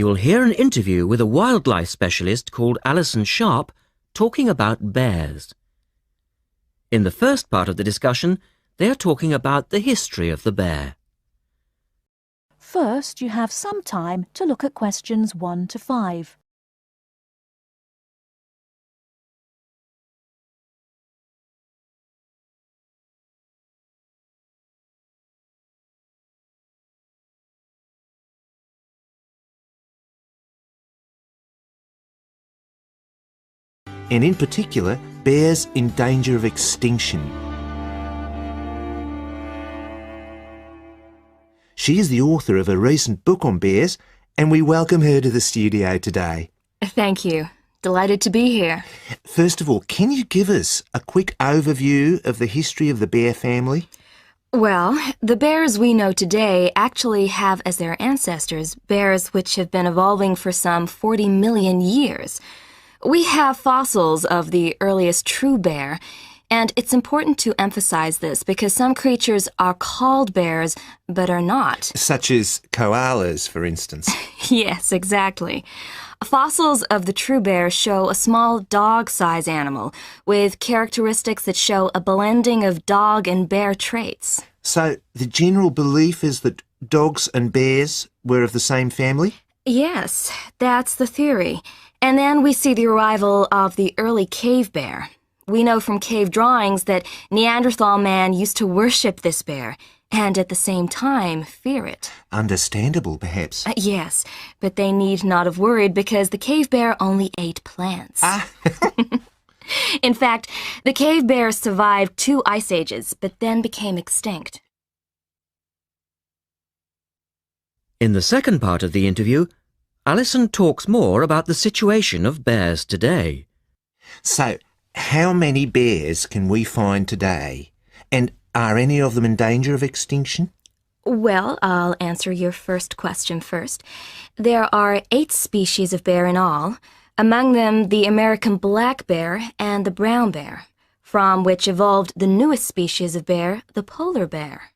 You will hear an interview with a wildlife specialist called Alison Sharp talking about bears. In the first part of the discussion, they are talking about the history of the bear. First, you have some time to look at questions 1 to 5. And in particular, bears in danger of extinction. She is the author of a recent book on bears, and we welcome her to the studio today. Thank you. Delighted to be here. First of all, can you give us a quick overview of the history of the bear family? Well, the bears we know today actually have as their ancestors bears which have been evolving for some 40 million years. We have fossils of the earliest true bear, and it's important to emphasize this because some creatures are called bears but are not. Such as koalas, for instance. Yes, exactly. Fossils of the true bear show a small dog-size animal with characteristics that show a blending of dog and bear traits. So the general belief is that dogs and bears were of the same family? Yes, that's the theory. And then we see the arrival of the early cave bear. We know from cave drawings that Neanderthal man used to worship this bear and at the same time fear it. Understandable, perhaps. Yes, but they need not have worried because the cave bear only ate plants. In fact, the cave bear survived 2 ice ages, but then became extinct. In the second part of the interview, Alison talks more about the situation of bears today. So, how many bears can we find today? And are any of them in danger of extinction? Well, I'll answer your first question first. There are 8 species of bear in all, among them the American black bear and the brown bear, from which evolved the newest species of bear, the polar bear.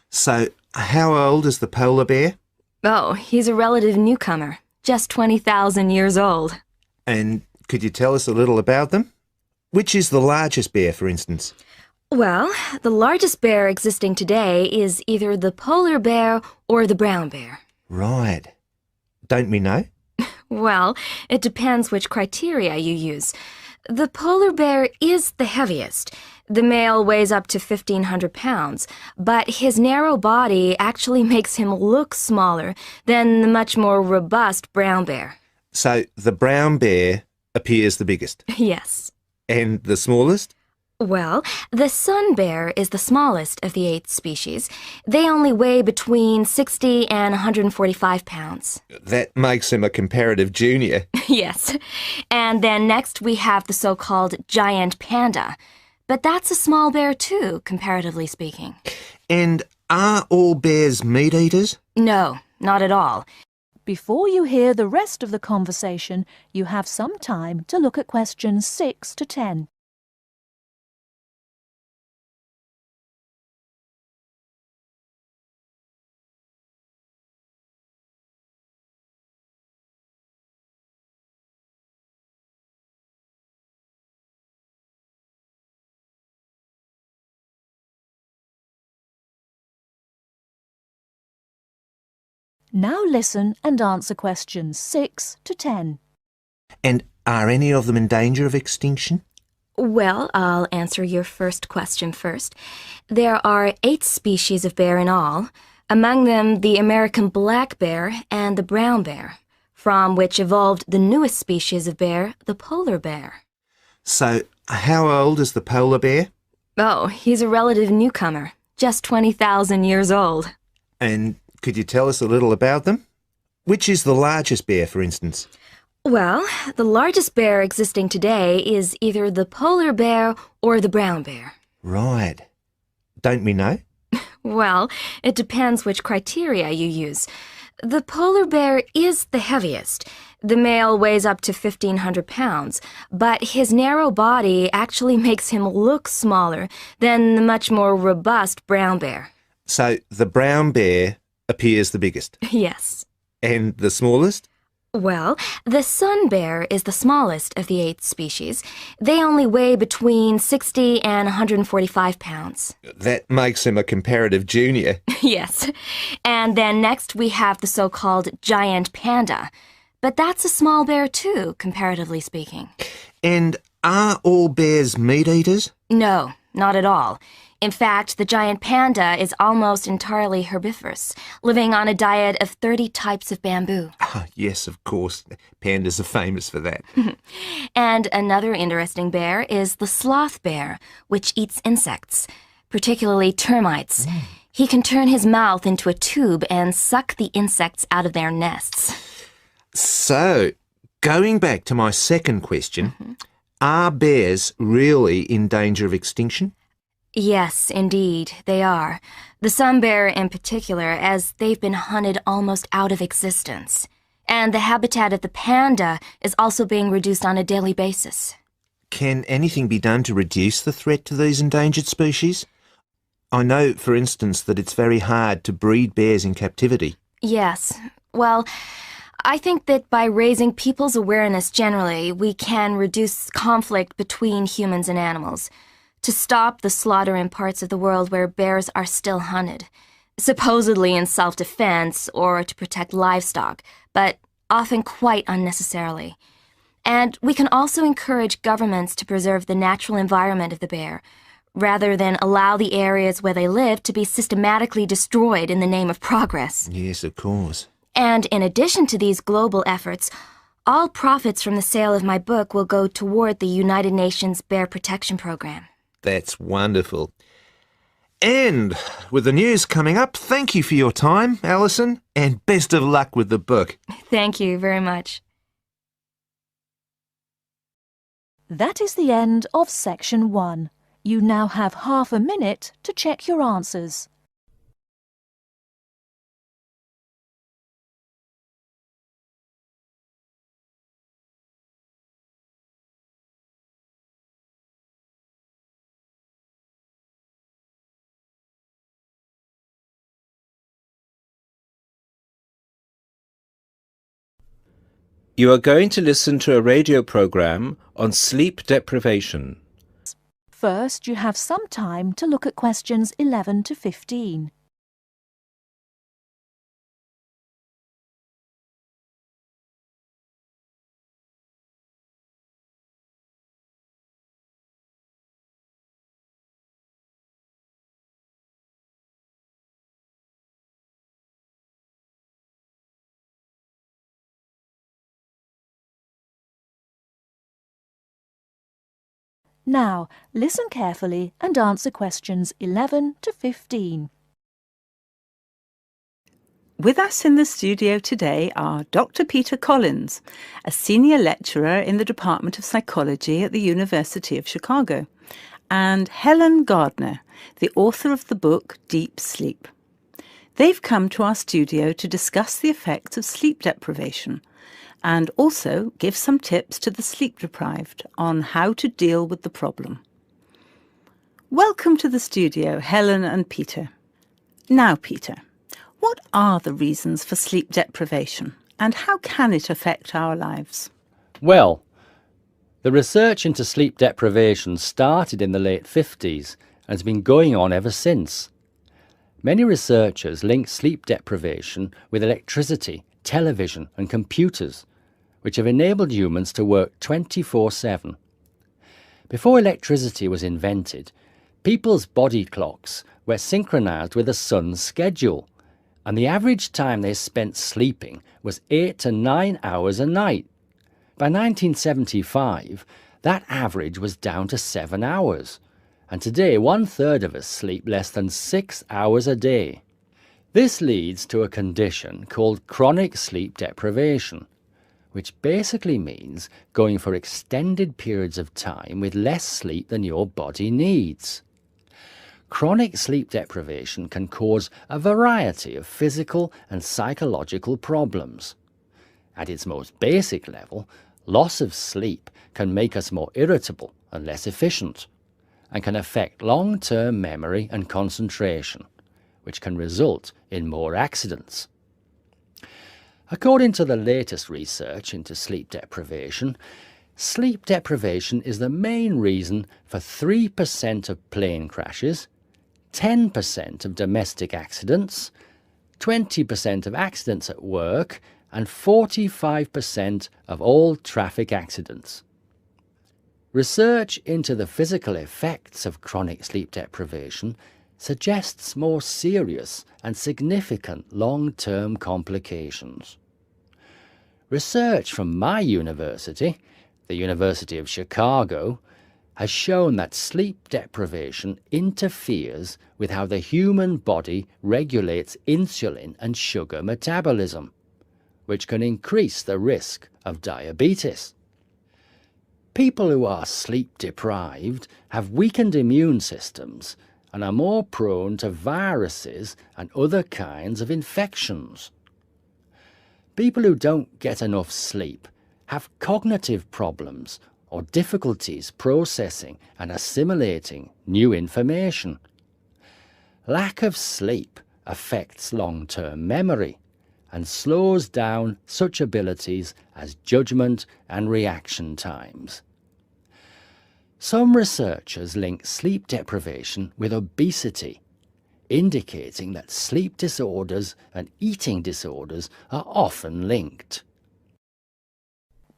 So, how old is the polar bear? Oh, he's a relative newcomer, just 20,000 years old. And could you tell us a little about them? Which is the largest bear, for instance? Well, the largest bear existing today is either the polar bear or the brown bear. Right. Don't we know? Well, it depends which criteria you use. The polar bear is the heaviest. The male weighs up to 1,500 pounds, but his narrow body actually makes him look smaller than the much more robust brown bear. So the brown bear appears the biggest? Yes. And the smallest? Well, the sun bear is the smallest of the 8 species. They only weigh between 60 and 145 pounds. That makes him a comparative junior. Yes. And then next we have the so-called giant panda. But that's a small bear too, comparatively speaking. And are all bears meat eaters? No, not at all. Before you hear the rest of the conversation, you have some time to look at questions 6 to 10. Now listen and answer questions 6 to 10. And are any of them in danger of extinction? Well, I'll answer your first question first. There are 8 species of bear in all, among them the American black bear and the brown bear, from which evolved the newest species of bear, the polar bear. So how old is the polar bear? Oh, he's a relative newcomer, just 20,000 years old. And could you tell us a little about them? Which is the largest bear, for instance? Well, the largest bear existing today is either the polar bear or the brown bear. Right. Don't we know? Well, it depends which criteria you use. The polar bear is the heaviest. The male weighs up to 1,500 pounds, but his narrow body actually makes him look smaller than the much more robust brown bear. So the brown bear appears the biggest? Yes. And the smallest? Well, the sun bear is the smallest of the 8 species. They only weigh between 60 and 145 pounds. That makes him a comparative junior. Yes. And then next we have the so-called giant panda. But that's a small bear too, comparatively speaking. And are all bears meat eaters? No, not at all. In fact, the giant panda is almost entirely herbivorous, living on a diet of 30 types of bamboo. Ah, yes, of course. Pandas are famous for that. And another interesting bear is the sloth bear, which eats insects, particularly termites. He can turn his mouth into a tube and suck the insects out of their nests. So, going back to my second question, are bears really in danger of extinction? Yes, indeed, they are. The sun bear in particular, as they've been hunted almost out of existence. And the habitat of the panda is also being reduced on a daily basis. Can anything be done to reduce the threat to these endangered species? I know, for instance, that it's very hard to breed bears in captivity. Yes. Well, I think that by raising people's awareness generally, we can reduce conflict between humans and animals, to stop the slaughter in parts of the world where bears are still hunted, supposedly in self-defense or to protect livestock, but often quite unnecessarily. And we can also encourage governments to preserve the natural environment of the bear, rather than allow the areas where they live to be systematically destroyed in the name of progress. Yes, of course. And in addition to these global efforts, all profits from the sale of my book will go toward the United Nations Bear Protection Program. That's wonderful. And with the news coming up, thank you for your time, Alison, and best of luck with the book. Thank you very much. That is the end of section 1. You now have half a minute to check your answers. You are going to listen to a radio program on sleep deprivation. First, you have some time to look at questions 11 to 15. Now, listen carefully and answer questions 11 to 15. With us in the studio today are Dr. Peter Collins, a senior lecturer in the Department of Psychology at the University of Chicago, and Helen Gardner, the author of the book Deep Sleep. They've come to our studio to discuss the effects of sleep deprivation and also give some tips to the sleep-deprived on how to deal with the problem. Welcome to the studio, Helen and Peter. Now, Peter, what are the reasons for sleep deprivation and how can it affect our lives? Well, the research into sleep deprivation started in the late 50s and has been going on ever since. Many researchers link sleep deprivation with electricity, television and computers, which have enabled humans to work 24/7. Before electricity was invented, people's body clocks were synchronized with the sun's schedule, and the average time they spent sleeping was 8 to 9 hours a night. By 1975, that average was down to 7 hours, and today 1/3 of us sleep less than 6 hours a day. This leads to a condition called chronic sleep deprivation, which basically means going for extended periods of time with less sleep than your body needs. Chronic sleep deprivation can cause a variety of physical and psychological problems. At its most basic level, loss of sleep can make us more irritable and less efficient, and can affect long-term memory and concentration, which can result in more accidents. According to the latest research into sleep deprivation is the main reason for 3% of plane crashes, 10% of domestic accidents, 20% of accidents at work, and 45% of all traffic accidents. Research into the physical effects of chronic sleep deprivation suggests more serious and significant long-term complications. Research from my university, the University of Chicago, has shown that sleep deprivation interferes with how the human body regulates insulin and sugar metabolism, which can increase the risk of diabetes. People who are sleep deprived have weakened immune systems and are more prone to viruses and other kinds of infections. People who don't get enough sleep have cognitive problems or difficulties processing and assimilating new information. Lack of sleep affects long-term memory and slows down such abilities as judgment and reaction times. Some researchers link sleep deprivation with obesity, indicating that sleep disorders and eating disorders are often linked.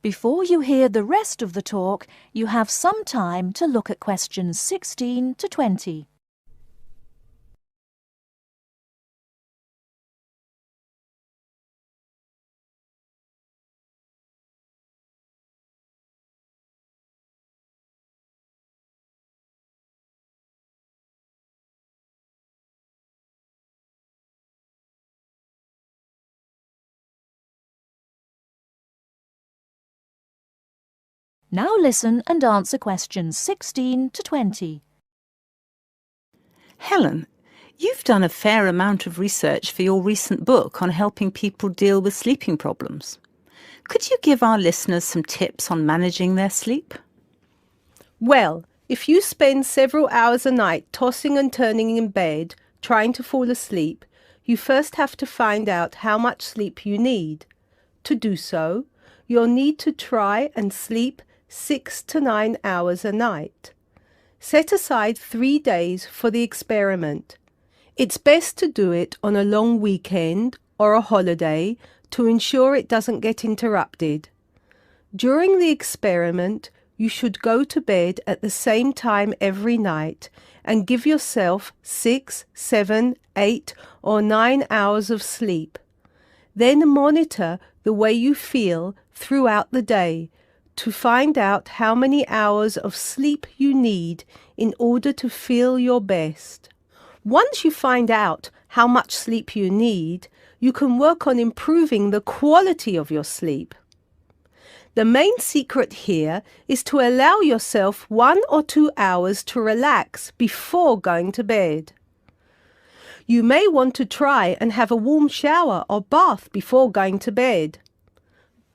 Before you hear the rest of the talk, you have some time to look at questions 16 to 20. Now listen and answer questions 16 to 20. Helen, you've done a fair amount of research for your recent book on helping people deal with sleeping problems. Could you give our listeners some tips on managing their sleep? Well, if you spend several hours a night tossing and turning in bed, trying to fall asleep, you first have to find out how much sleep you need. To do so, you'll need to try and sleep 6 to 9 hours a night. Set aside 3 days for the experiment. It's best to do it on a long weekend or a holiday to ensure it doesn't get interrupted. During the experiment, you should go to bed at the same time every night and give yourself 6, 7, 8 or 9 hours of sleep. Then monitor the way you feel throughout the day to find out how many hours of sleep you need in order to feel your best. Once you find out how much sleep you need, you can work on improving the quality of your sleep. The main secret here is to allow yourself 1 or 2 hours to relax before going to bed. You may want to try and have a warm shower or bath before going to bed.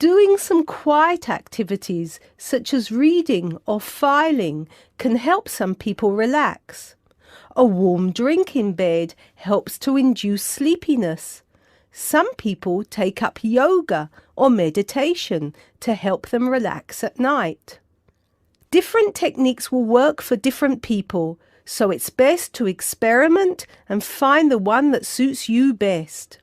Doing some quiet activities such as reading or filing can help some people relax. A warm drink in bed helps to induce sleepiness. Some people take up yoga or meditation to help them relax at night. Different techniques will work for different people, so it's best to experiment and find the one that suits you best.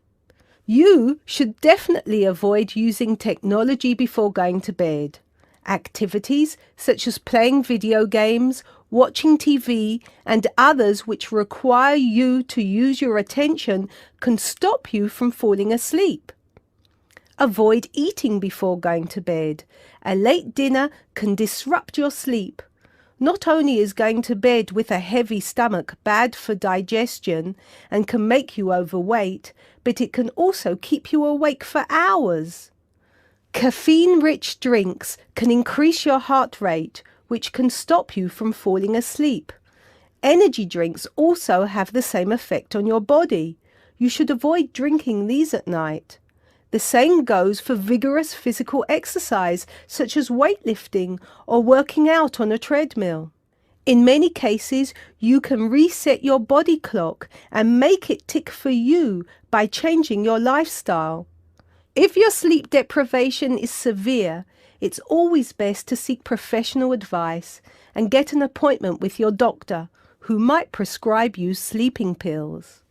You should definitely avoid using technology before going to bed. Activities such as playing video games, watching TV, and others which require you to use your attention can stop you from falling asleep. Avoid eating before going to bed. A late dinner can disrupt your sleep. Not only is going to bed with a heavy stomach bad for digestion and can make you overweight, but it can also keep you awake for hours. Caffeine-rich drinks can increase your heart rate, which can stop you from falling asleep. Energy drinks also have the same effect on your body. You should avoid drinking these at night. The same goes for vigorous physical exercise, such as weightlifting or working out on a treadmill. In many cases, you can reset your body clock and make it tick for you by changing your lifestyle. If your sleep deprivation is severe, it's always best to seek professional advice and get an appointment with your doctor, who might prescribe you sleeping pills.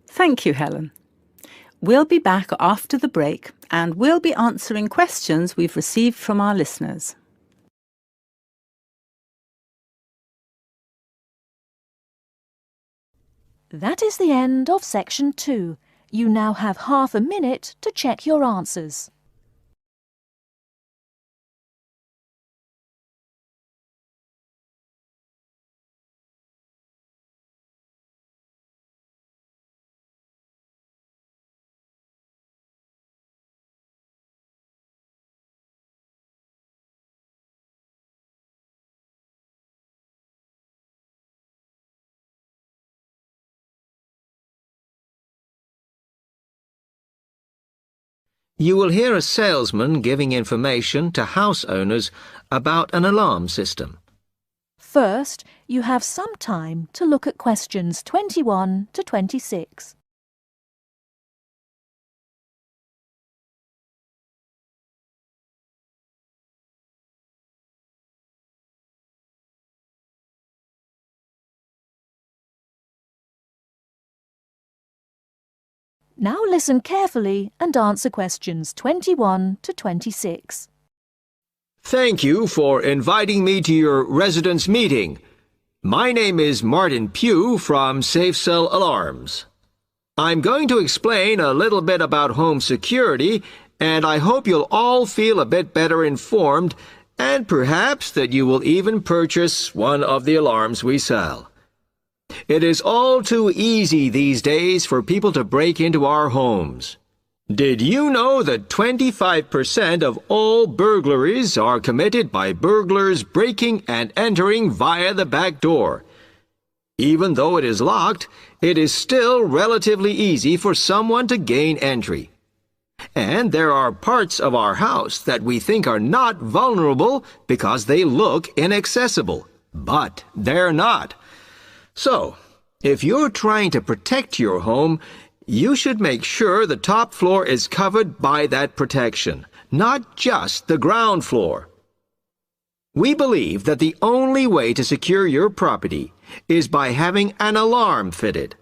Thank you, Helen. We'll be back after the break and we'll be answering questions we've received from our listeners. That is the end of section 2. You now have half a minute to check your answers. You will hear a salesman giving information to house owners about an alarm system. First, you have some time to look at questions 21 to 26. Now listen carefully and answer questions 21 to 26. Thank you for inviting me to your residence meeting. My name is Martin Pugh from Safe Cell Alarms. I'm going to explain a little bit about home security, and I hope you'll all feel a bit better informed, and perhaps that you will even purchase one of the alarms we sell. It is all too easy these days for people to break into our homes. Did you know that 25% of all burglaries are committed by burglars breaking and entering via the back door? Even though it is locked, it is still relatively easy for someone to gain entry. And there are parts of our house that we think are not vulnerable because they look inaccessible. But they're not. So, if you're trying to protect your home, you should make sure the top floor is covered by that protection, not just the ground floor. We believe that the only way to secure your property is by having an alarm fitted.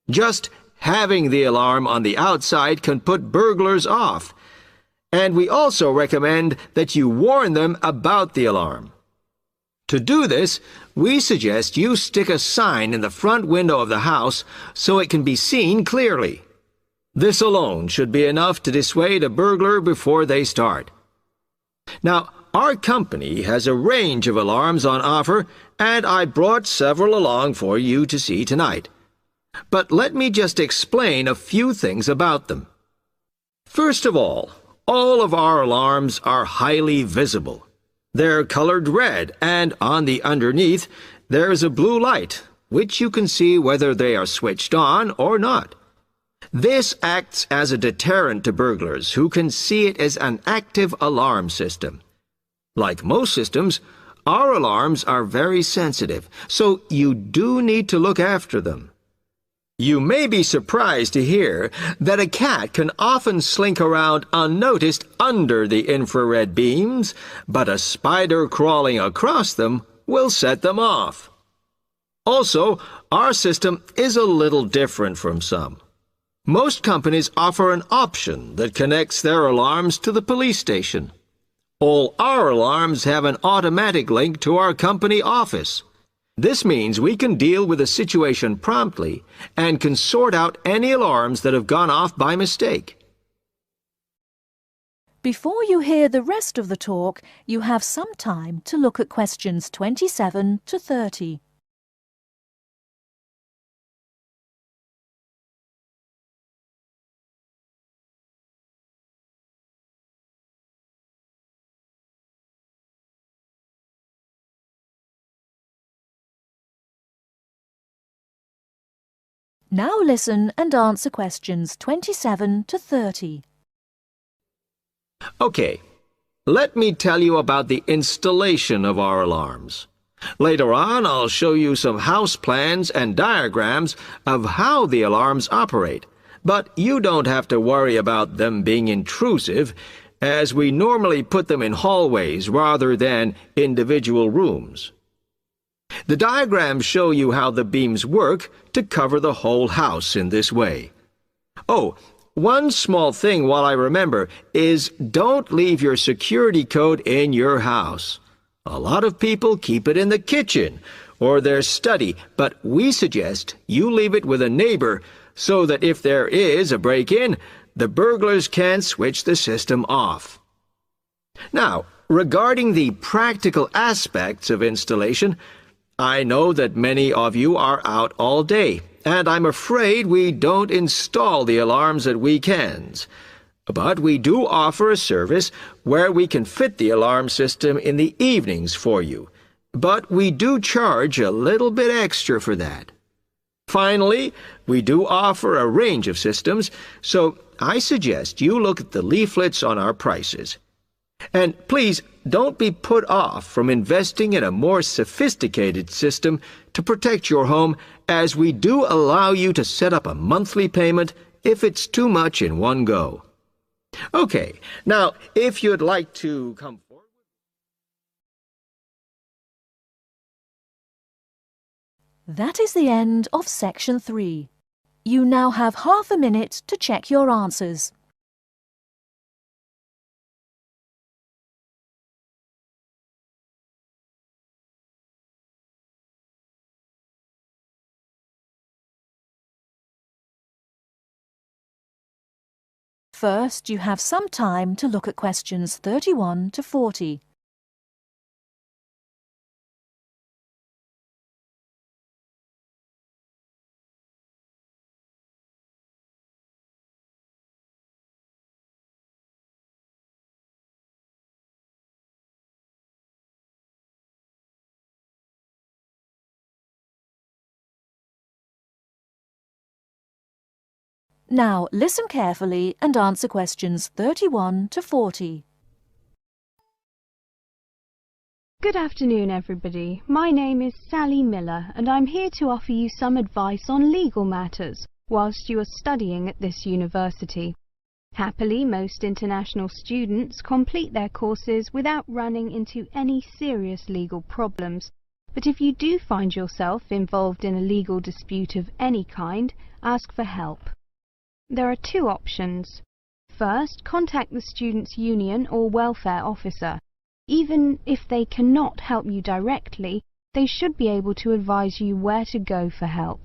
Just having the alarm on the outside can put burglars off, and we also recommend that you warn them about the alarm. To do this, we suggest you stick a sign in the front window of the house so it can be seen clearly. This alone should be enough to dissuade a burglar before they start. Now, our company has a range of alarms on offer, and I brought several along for you to see tonight. But let me just explain a few things about them. First of all of our alarms are highly visible. They're colored red, and on the underneath, there's a blue light, which you can see whether they are switched on or not. This acts as a deterrent to burglars who can see it as an active alarm system. Like most systems, our alarms are very sensitive, so you do need to look after them. You may be surprised to hear that a cat can often slink around unnoticed under the infrared beams, but a spider crawling across them will set them off. Also, our system is a little different from some. Most companies offer an option that connects their alarms to the police station. All our alarms have an automatic link to our company office. This means we can deal with a situation promptly and can sort out any alarms that have gone off by mistake. Before you hear the rest of the talk, you have some time to look at questions 27 to 30. Now listen and answer questions 27 to 30. Okay, let me tell you about the installation of our alarms. Later on, I'll show you some house plans and diagrams of how the alarms operate, but you don't have to worry about them being intrusive, as we normally put them in hallways rather than individual rooms. The diagrams show you how the beams work to cover the whole house in this way. Oh, one small thing while I remember is don't leave your security code in your house. A lot of people keep it in the kitchen or their study, but we suggest you leave it with a neighbor so that if there is a break-in, the burglars can switch the system off. Now, regarding the practical aspects of installation, I know that many of you are out all day, and I'm afraid we don't install the alarms at weekends. But we do offer a service where we can fit the alarm system in the evenings for you. But we do charge a little bit extra for that. Finally, we do offer a range of systems, so I suggest you look at the leaflets on our prices. And please don't be put off from investing in a more sophisticated system to protect your home, as we do allow you to set up a monthly payment if it's too much in one go. Okay, now if you'd like to come forward. That is the end of Section 3. You now have half a minute to check your answers. First, you have some time to look at questions 31 to 40. Now, listen carefully and answer questions 31 to 40. Good afternoon, everybody. My name is Sally Miller, and I'm here to offer you some advice on legal matters whilst you are studying at this university. Happily, most international students complete their courses without running into any serious legal problems. But if you do find yourself involved in a legal dispute of any kind, ask for help. There are two options. First, contact the students' union or welfare officer. Even if they cannot help you directly, they should be able to advise you where to go for help.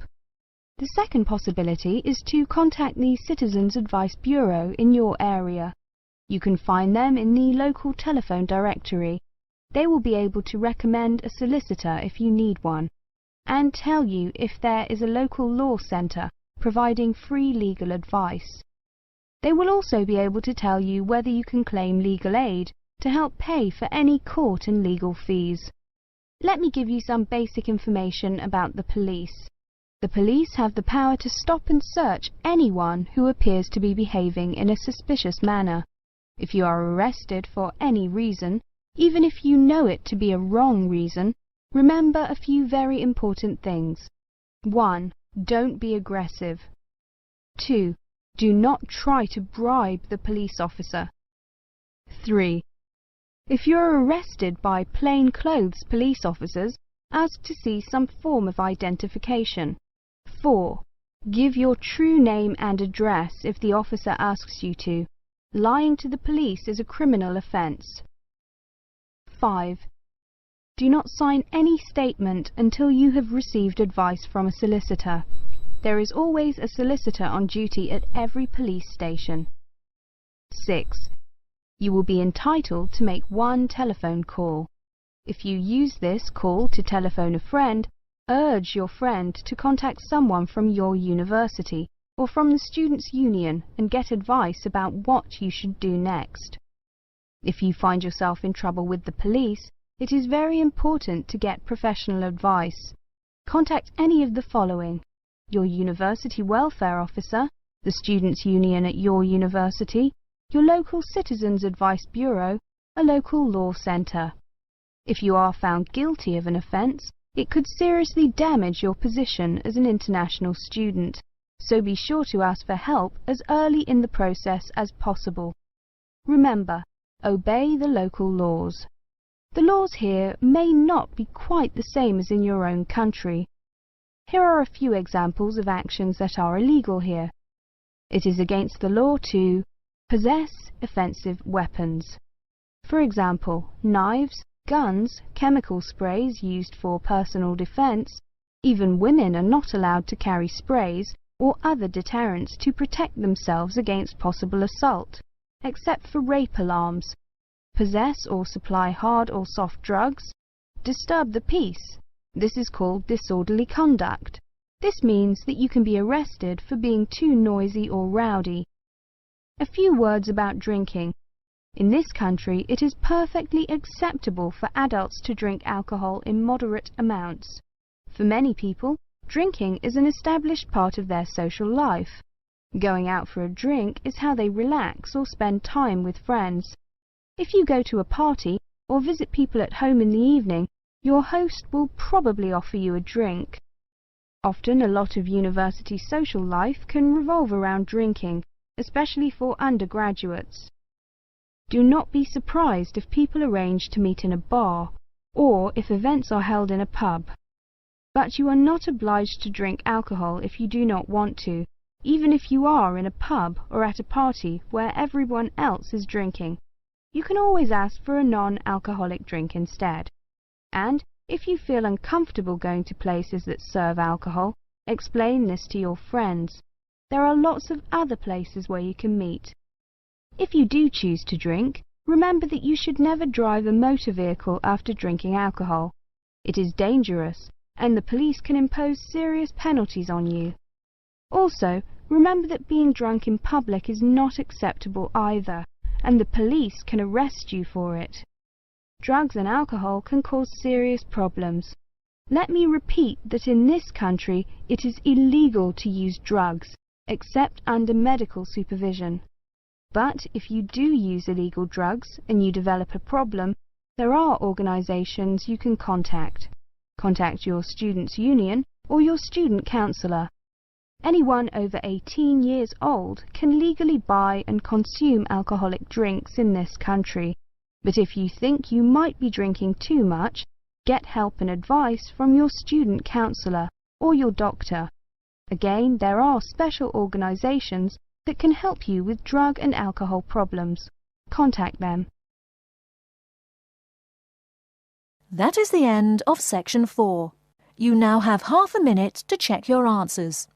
The second possibility is to contact the Citizens Advice Bureau in your area. You can find them in the local telephone directory. They will be able to recommend a solicitor if you need one, and tell you if there is a local law centre providing free legal advice. They will also be able to tell you whether you can claim legal aid to help pay for any court and legal fees. Let me give you some basic information about the police. The police have the power to stop and search anyone who appears to be behaving in a suspicious manner. If you are arrested for any reason, even if you know it to be a wrong reason, remember a few very important things. 1. Don't be aggressive. 2. Do not try to bribe the police officer. 3. If you are arrested by plainclothes police officers, ask to see some form of identification. 4. Give your true name and address if the officer asks you to. Lying to the police is a criminal offence. 5. Do not sign any statement until you have received advice from a solicitor. There is always a solicitor on duty at every police station. 6. You will be entitled to make one telephone call. If you use this call to telephone a friend, urge your friend to contact someone from your university or from the Students' Union and get advice about what you should do next. If you find yourself in trouble with the police, it is very important to get professional advice. Contact any of the following: your university welfare officer, the Students' Union at your university, your local Citizens Advice Bureau, a local law centre. If you are found guilty of an offence, it could seriously damage your position as an international student, so be sure to ask for help as early in the process as possible. Remember, obey the local laws. The laws here may not be quite the same as in your own country. Here are a few examples of actions that are illegal here. It is against the law to possess offensive weapons. For example, knives, guns, chemical sprays used for personal defense. Even women are not allowed to carry sprays or other deterrents to protect themselves against possible assault, except for rape alarms. Possess or supply hard or soft drugs. Disturb the peace. This is called disorderly conduct. This means that you can be arrested for being too noisy or rowdy. A few words about drinking. In this country, it is perfectly acceptable for adults to drink alcohol in moderate amounts. For many people, drinking is an established part of their social life. Going out for a drink is how they relax or spend time with friends. If you go to a party or visit people at home in the evening, your host will probably offer you a drink. Often a lot of university social life can revolve around drinking, especially for undergraduates. Do not be surprised if people arrange to meet in a bar, or if events are held in a pub. But you are not obliged to drink alcohol if you do not want to, even if you are in a pub or at a party where everyone else is drinking. You can always ask for a non-alcoholic drink instead. And if you feel uncomfortable going to places that serve alcohol, explain this to your friends. There are lots of other places where you can meet. If you do choose to drink, remember that you should never drive a motor vehicle after drinking alcohol. It is dangerous, and the police can impose serious penalties on you. Also, remember that being drunk in public is not acceptable either, and the police can arrest you for it. Drugs and alcohol can cause serious problems. Let me repeat that in this country it is illegal to use drugs, except under medical supervision. But if you do use illegal drugs and you develop a problem, there are organisations you can contact. Contact your students' union or your student counsellor. Anyone over 18 years old can legally buy and consume alcoholic drinks in this country. But if you think you might be drinking too much, get help and advice from your student counsellor or your doctor. Again, there are special organisations that can help you with drug and alcohol problems. Contact them. That is the end of section 4. You now have half a minute to check your answers.